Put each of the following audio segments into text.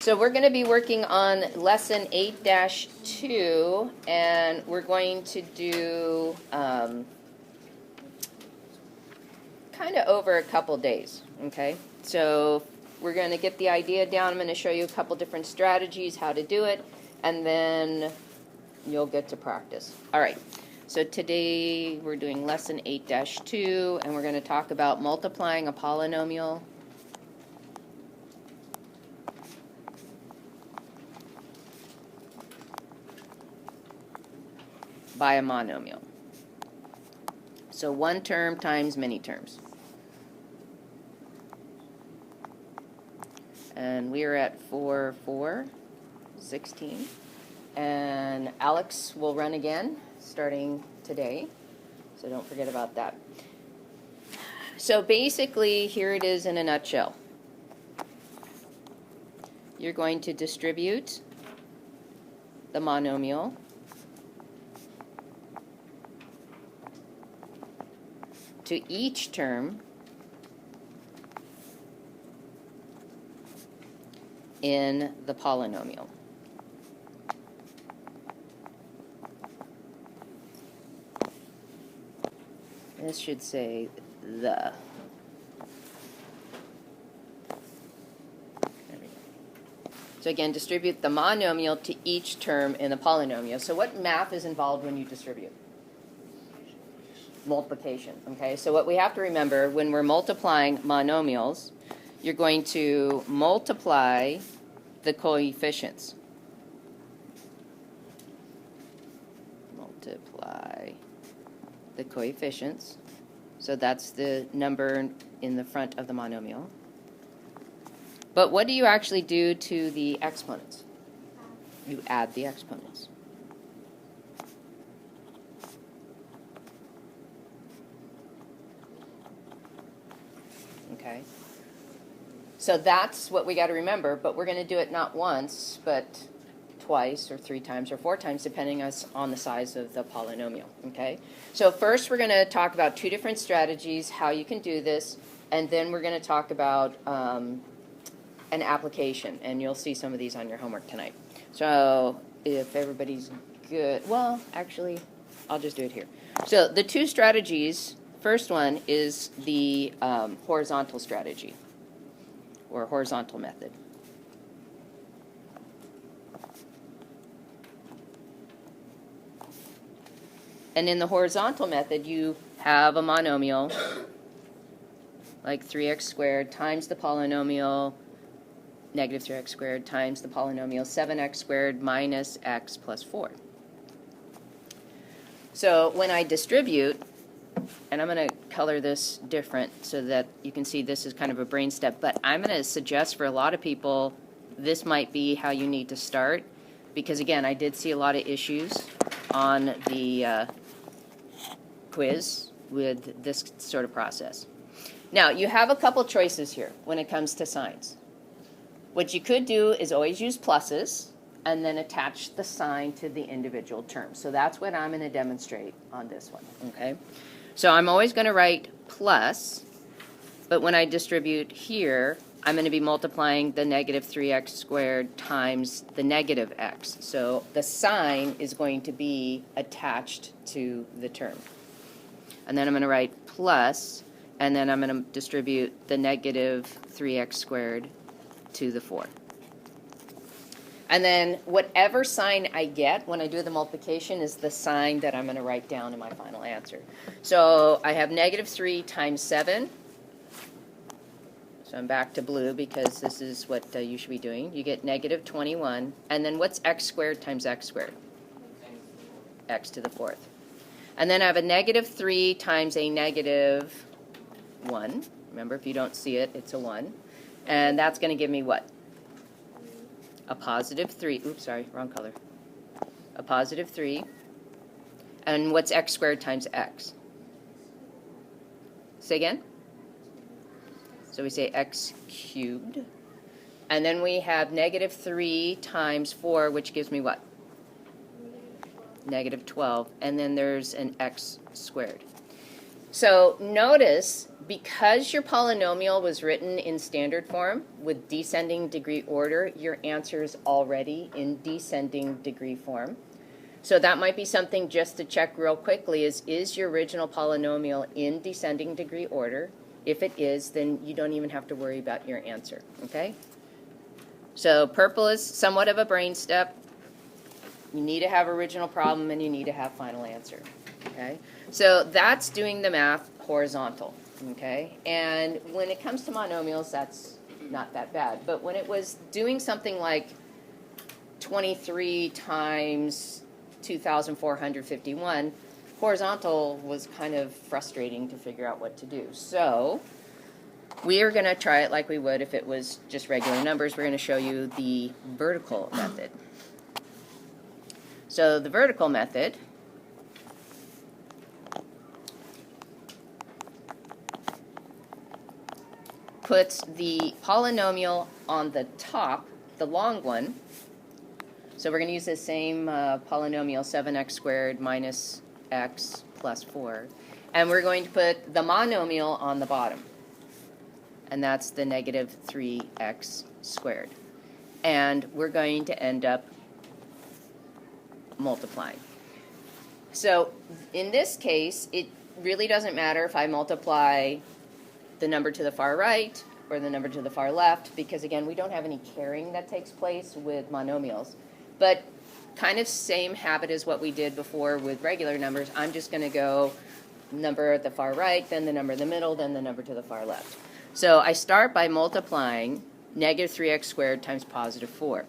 So we're going to be working on lesson 8-2, and we're going to do kind of over a couple days, okay? So we're going to get the idea down. I'm going to show you a couple different strategies, how to do it, and then you'll get to practice. All right, so today we're doing lesson 8-2, and we're going to talk about multiplying a polynomial by a monomial. So one term times many terms. And we are at 4:16. And Alex will run again starting today. So don't forget about that. So basically, here it is in a nutshell. You're going to distribute the monomial to each term in the polynomial. This should say the. There we go. So again, distribute the monomial to each term in the polynomial. So what math is involved when you distribute? Multiplication, okay? So what we have to remember when we're multiplying monomials, you're going to multiply the coefficients. Multiply the coefficients. So that's the number in the front of the monomial. But what do you actually do to the exponents? You add the exponents. Okay, so that's what we got to remember, but we're going to do it not once, but twice or 3 times or 4 times, depending on the size of the polynomial, okay? So first we're going to talk about 2 different strategies, how you can do this, and then we're going to talk about an application, and you'll see some of these on your homework tonight. So if everybody's good, well, actually, I'll just do it here. So the 2 strategies. First one is the horizontal strategy, or horizontal method. And in the horizontal method, you have a monomial, like 3x squared times the polynomial, negative 3x squared times the polynomial 7x squared minus x plus 4. So when I distribute, and I'm going to color this different so that you can see this is kind of a brain step, but I'm going to suggest for a lot of people this might be how you need to start, because again, I did see a lot of issues on the quiz with this sort of process. Now, you have a couple choices here when it comes to signs. What you could do is always use pluses and then attach the sign to the individual term. So that's what I'm going to demonstrate on this one, okay? So I'm always going to write plus, but when I distribute here, I'm going to be multiplying the negative 3x squared times the negative x. So the sign is going to be attached to the term. And then I'm going to write plus, and then I'm going to distribute the negative 3x squared to the 4. And then whatever sign I get when I do the multiplication is the sign that I'm going to write down in my final answer. So I have negative 3 times 7. So I'm back to blue because this is what you should be doing. You get negative 21. And then what's x squared times x squared? X to the 4th. And then I have a negative 3 times a negative 1. Remember, if you don't see it, it's a 1. And that's going to give me what? A positive 3, oops, sorry, wrong color. A positive 3. And what's x squared times x? Say again? So we say x cubed. And then we have negative 3 times 4, which gives me what? Negative 12. And then there's an x squared. So notice, because your polynomial was written in standard form with descending degree order, your answer is already in descending degree form. So that might be something just to check real quickly is your original polynomial in descending degree order? If it is, then you don't even have to worry about your answer, okay? So purple is somewhat of a brain step. You need to have original problem and you need to have final answer, okay? So that's doing the math horizontal, okay? And when it comes to monomials, that's not that bad. But when it was doing something like 23 times 2,451, horizontal was kind of frustrating to figure out what to do. So we are going to try it like we would if it was just regular numbers. We're going to show you the vertical method. So the vertical method puts the polynomial on the top, the long one. So we're going to use the same polynomial, 7x squared minus x plus 4. And we're going to put the monomial on the bottom. And that's the negative 3x squared. And we're going to end up multiplying. So in this case, it really doesn't matter if I multiply the number to the far right or the number to the far left, because again, we don't have any carrying that takes place with monomials. But kind of same habit as what we did before with regular numbers. I'm just going to go number at the far right, then the number in the middle, then the number to the far left. So I start by multiplying negative 3x squared times positive 4.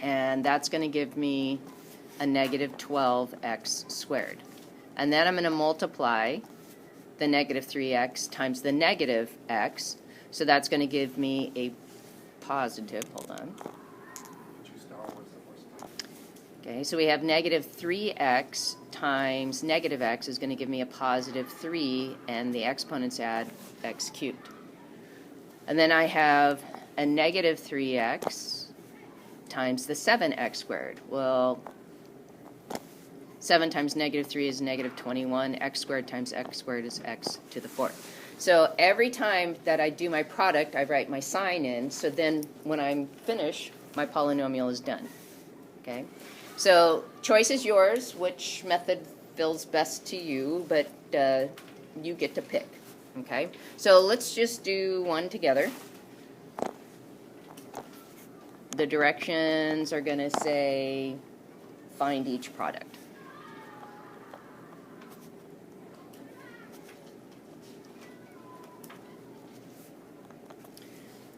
And that's going to give me a negative 12x squared. And then I'm going to multiply the negative 3x times the negative x. So that's going to give me a positive, hold on. Okay, so we have negative 3x times negative x is going to give me a positive 3, and the exponents add x cubed. And then I have a negative 3x times the 7x squared. Well, 7 times negative 3 is negative 21. X squared times x squared is x to the 4th. So every time that I do my product, I write my sign in, so then when I'm finished, my polynomial is done. Okay? So choice is yours, which method feels best to you, but you get to pick. Okay? So let's just do one together. The directions are going to say find each product.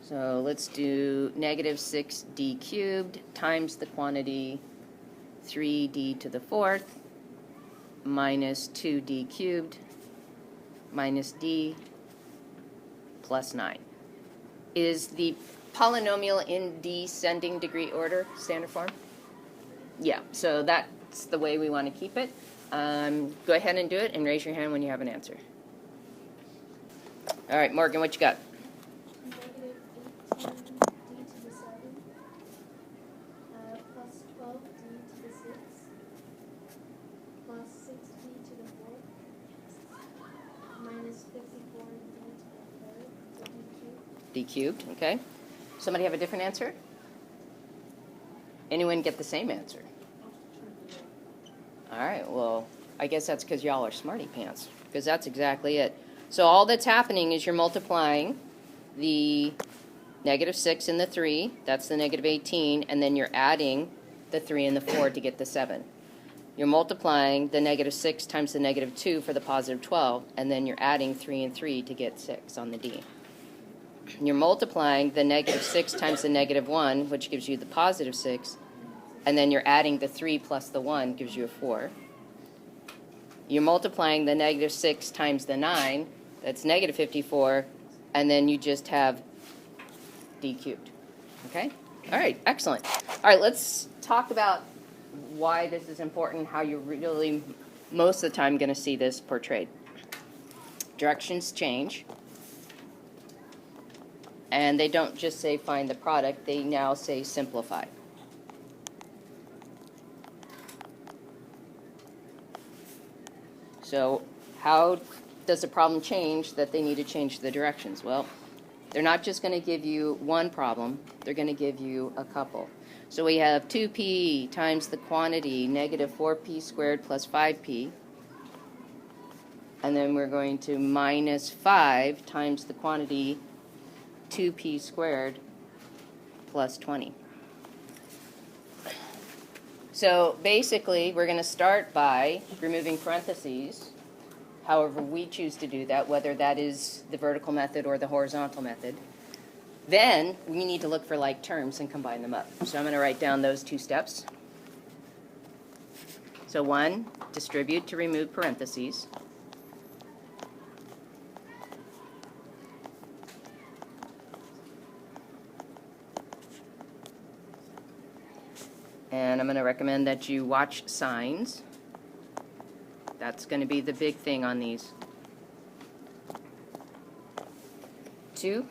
So let's do negative 6d cubed times the quantity 3d to the 4th minus 2d cubed minus d plus 9. Is the polynomial in descending degree order, standard form? Yeah, so that's the way we want to keep it. Go ahead and do it and raise your hand when you have an answer. All right, Morgan, what you got? D cubed, okay. Somebody have a different answer? Anyone get the same answer? All right, well, I guess that's because y'all are smarty pants, because that's exactly it. So all that's happening is you're multiplying the negative 6 and the 3, that's the negative 18, and then you're adding the 3 and the 4 to get the 7. You're multiplying the negative 6 times the negative 2 for the positive 12, and then you're adding 3 and 3 to get 6 on the D. You're multiplying the negative 6 times the negative 1, which gives you the positive 6, and then you're adding the 3 plus the 1 gives you a 4. You're multiplying the negative 6 times the 9, that's negative 54, and then you just have d cubed. Okay? All right, excellent. All right, let's talk about why this is important, how you're really most of the time going to see this portrayed. Directions change. And they don't just say find the product, they now say simplify. So how does the problem change that they need to change the directions? Well, they're not just going to give you one problem, they're going to give you a couple. So we have 2p times the quantity, negative 4p squared plus 5p. And then we're going to minus 5 times the quantity, 2p squared plus 20. So basically, we're going to start by removing parentheses, however we choose to do that, whether that is the vertical method or the horizontal method. Then we need to look for like terms and combine them up. So I'm going to write down those two steps. So 1, distribute to remove parentheses. And I'm going to recommend that you watch signs. That's going to be the big thing on these. 2,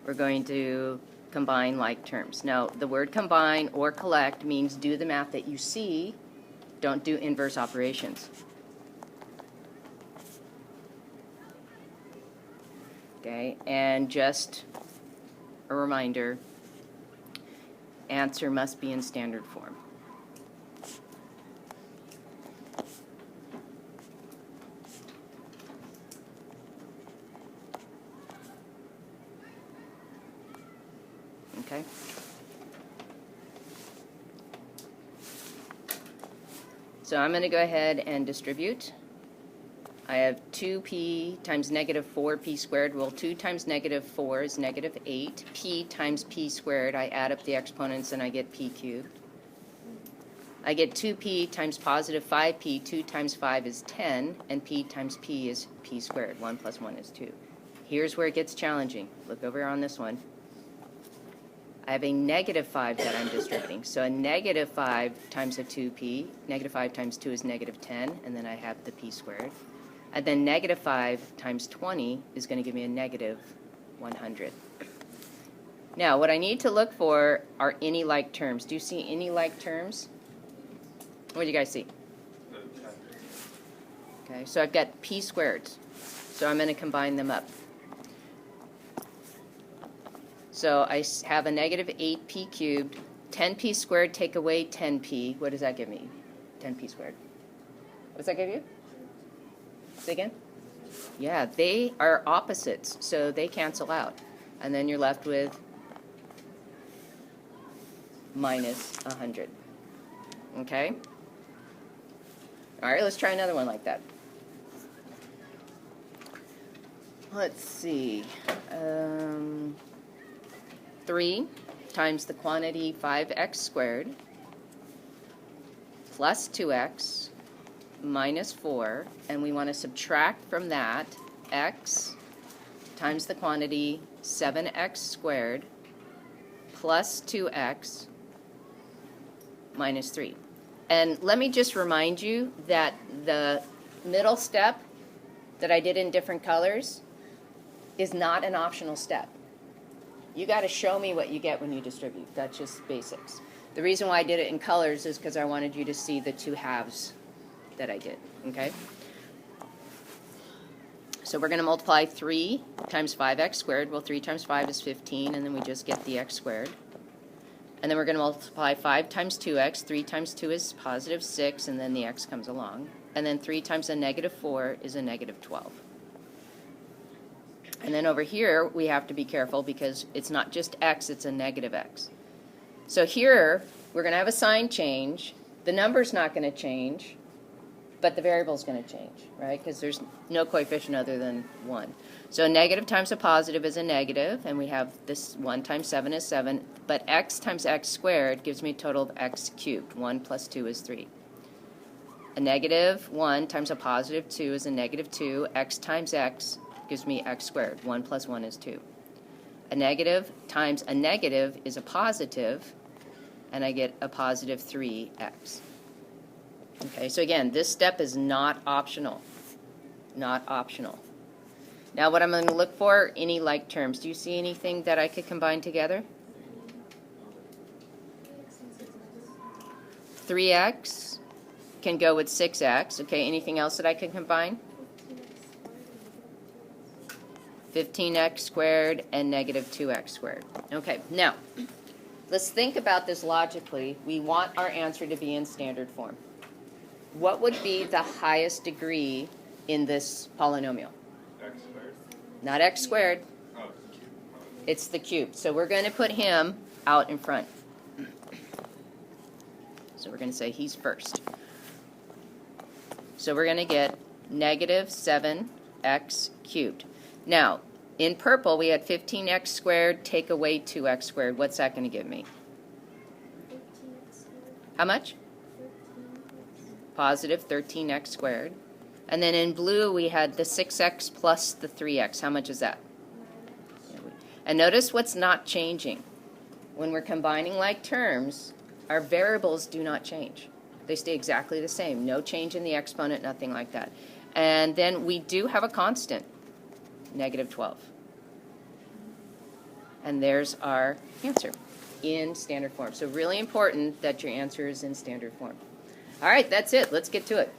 we're going to combine like terms. Now, the word combine or collect means do the math that you see. Don't do inverse operations. Okay, and just a reminder, answer must be in standard form. Okay. So I'm going to go ahead and distribute. I have 2p times negative 4p squared. Well, 2 times negative 4 is negative 8. P times p squared, I add up the exponents and I get p cubed. I get 2p times positive 5p. 2 times 5 is 10, and p times p is p squared. 1 plus 1 is 2. Here's where it gets challenging. Look over on this one. I have a negative 5 that I'm distributing. So a negative 5 times a 2p, negative 5 times 2 is negative 10, and then I have the p squared. And then negative 5 times 20 is going to give me a negative 100. Now, what I need to look for are any like terms. Do you see any like terms? What do you guys see? Okay, so I've got p squareds. So I'm going to combine them up. So I have a negative 8p cubed. 10p squared, take away 10p. What does that give me? 10p squared. What does that give you? Say again? Yeah, they are opposites, so they cancel out. And then you're left with minus 100. Okay? All right, let's try another one like that. Let's see. 3 times the quantity 5x squared plus 2x minus 4, and we want to subtract from that x times the quantity 7x squared plus 2x minus 3. And let me just remind you that the middle step that I did in different colors is not an optional step. You got to show me what you get when you distribute. That's just basics. The reason why I did it in colors is because I wanted you to see the two halves that I did, okay? So we're going to multiply 3 times 5x squared. Well, 3 times 5 is 15, and then we just get the x squared. And then we're going to multiply 5 times 2x. 3 times 2 is positive 6, and then the x comes along. And then 3 times a negative 4 is a negative 12. And then over here, we have to be careful because it's not just x, it's a negative x. So here, we're going to have a sign change. The number's not going to change, but the variable's going to change, right? Because there's no coefficient other than 1. So a negative times a positive is a negative, and we have this 1 times 7 is 7. But x times x squared gives me a total of x cubed. 1 plus 2 is 3. A negative 1 times a positive 2 is a negative 2. X times x gives me x squared. 1 plus 1 is 2. A negative times a negative is a positive, and I get a positive 3x. Okay, so again, this step is not optional. Not optional. Now what I'm going to look for, any like terms. Do you see anything that I could combine together? 3x can go with 6x. Okay, anything else that I can combine? 15x squared and negative 2x squared. Okay, now, let's think about this logically. We want our answer to be in standard form. What would be the highest degree in this polynomial? X squared? Not x squared. Oh, it's cube. It's the cube. So we're going to put him out in front. So we're going to say he's first. So we're going to get negative 7x cubed. Now, in purple, we had 15x squared, take away 2x squared. What's that going to give me? How much? Positive 13x squared. And then in blue, we had the 6x plus the 3x. How much is that? And notice what's not changing. When we're combining like terms, our variables do not change. They stay exactly the same. No change in the exponent, nothing like that. And then we do have a constant, negative 12. And there's our answer in standard form. So really important that your answer is in standard form. All right, that's it. Let's get to it.